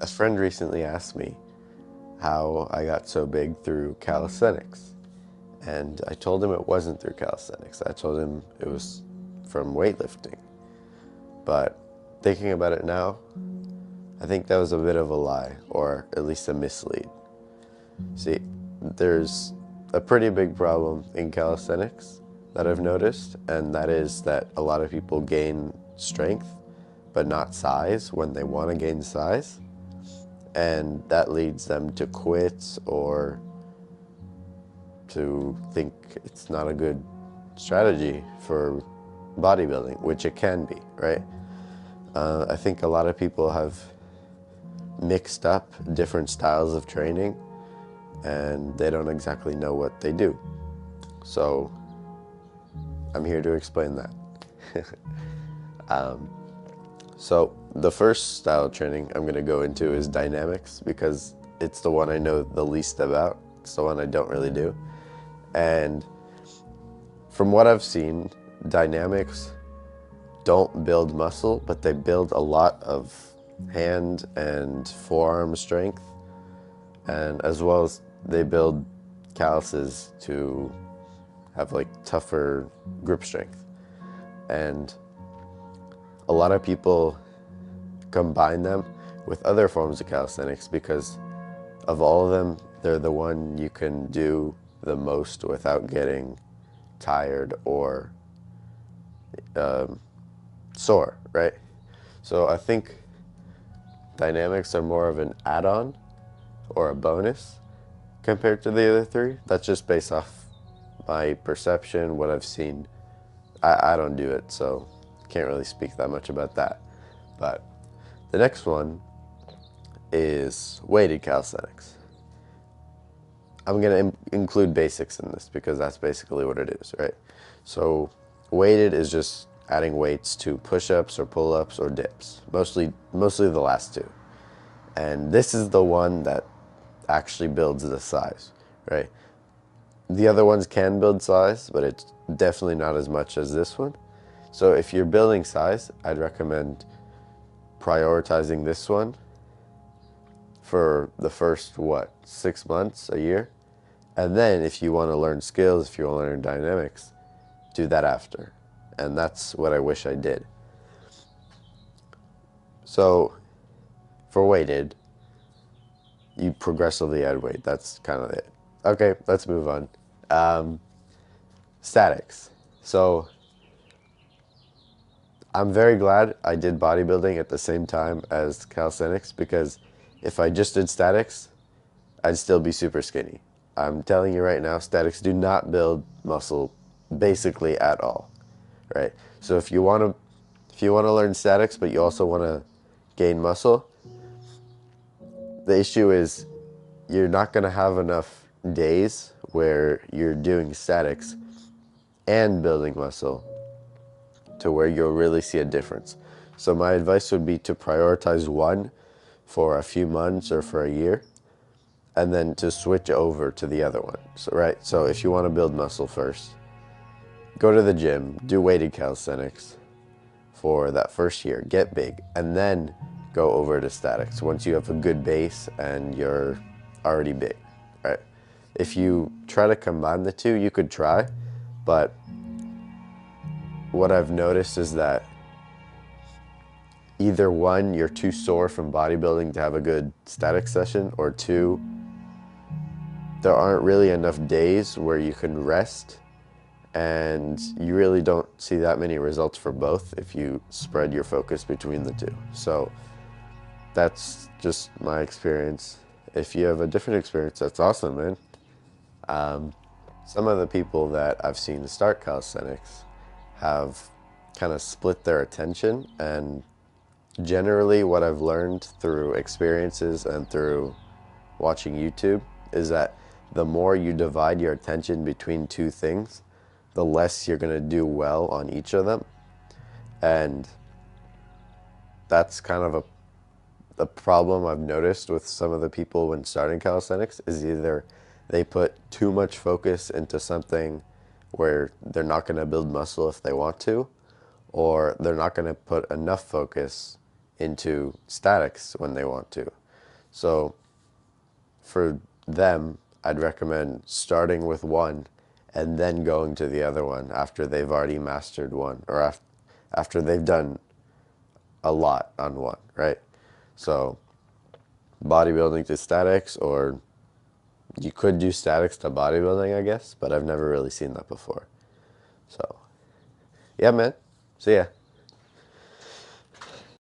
A friend recently asked me how I got so big through calisthenics. And I told him it wasn't through calisthenics. I told him it was from weightlifting. But thinking about it now, I think that was a bit of a lie, or at least a mislead. See, there's a pretty big problem in calisthenics that I've noticed, and that is that a lot of people gain strength but not size when they want to gain size. And that leads them to quit or to think it's not a good strategy for bodybuilding, which it can be, right? I think a lot of people have mixed up different styles of training and they don't exactly know what they do. So I'm here to explain that. So the first style of training I'm going to go into is dynamics because it's the one I know the least about. It's the one I don't really do. And from what I've seen, dynamics don't build muscle, but they build a lot of hand and forearm strength, and as well as they build calluses to have like tougher grip strength. And a lot of people combine them with other forms of calisthenics because of all of them, they're the one you can do the most without getting tired or sore, right? So I think dynamics are more of an add-on or a bonus compared to the other three. That's just based off my perception, what I've seen. I don't do it, so can't really speak that much about that. But the next one is weighted calisthenics. I'm going to include basics in this because that's basically what it is, right? So weighted is just adding weights to push-ups or pull-ups or dips, mostly the last two. And this is the one that actually builds the size, right? The other ones can build size, but it's definitely not as much as this one. So if you're building size, I'd recommend prioritizing this one for the first, 6 months, a year? And then if you want to learn skills, if you want to learn dynamics, do that after. And that's what I wish I did. So for weighted, you progressively add weight. That's kind of it. Okay, let's move on. Statics. So I'm very glad I did bodybuilding at the same time as calisthenics because if I just did statics, I'd still be super skinny. I'm telling you right now, statics do not build muscle basically at all, right? So if you want to learn statics but you also want to gain muscle, the issue is you're not going to have enough days where you're doing statics and building muscle to where you'll really see a difference. So my advice would be to prioritize one for a few months or for a year, and then to switch over to the other one. So, right? So if you want to build muscle first, go to the gym, do weighted calisthenics for that first year, get big, and then go over to statics once you have a good base and you're already big, right? If you try to combine the two, you could try, but what I've noticed is that either one, you're too sore from bodybuilding to have a good static session, or two, there aren't really enough days where you can rest, and you really don't see that many results for both if you spread your focus between the two. So that's just my experience. If you have a different experience, that's awesome, man. Some of the people that I've seen start calisthenics have kind of split their attention, and generally what I've learned through experiences and through watching YouTube is that the more you divide your attention between two things, the less you're going to do well on each of them. And that's kind of a problem I've noticed with some of the people when starting calisthenics is either they put too much focus into something where they're not going to build muscle if they want to, or they're not going to put enough focus into statics when they want to. So for them, I'd recommend starting with one and then going to the other one after they've already mastered one, or after they've done a lot on one, right? So bodybuilding to statics, or you could do statics to bodybuilding, I guess, but I've never really seen that before. So, yeah, man. See ya.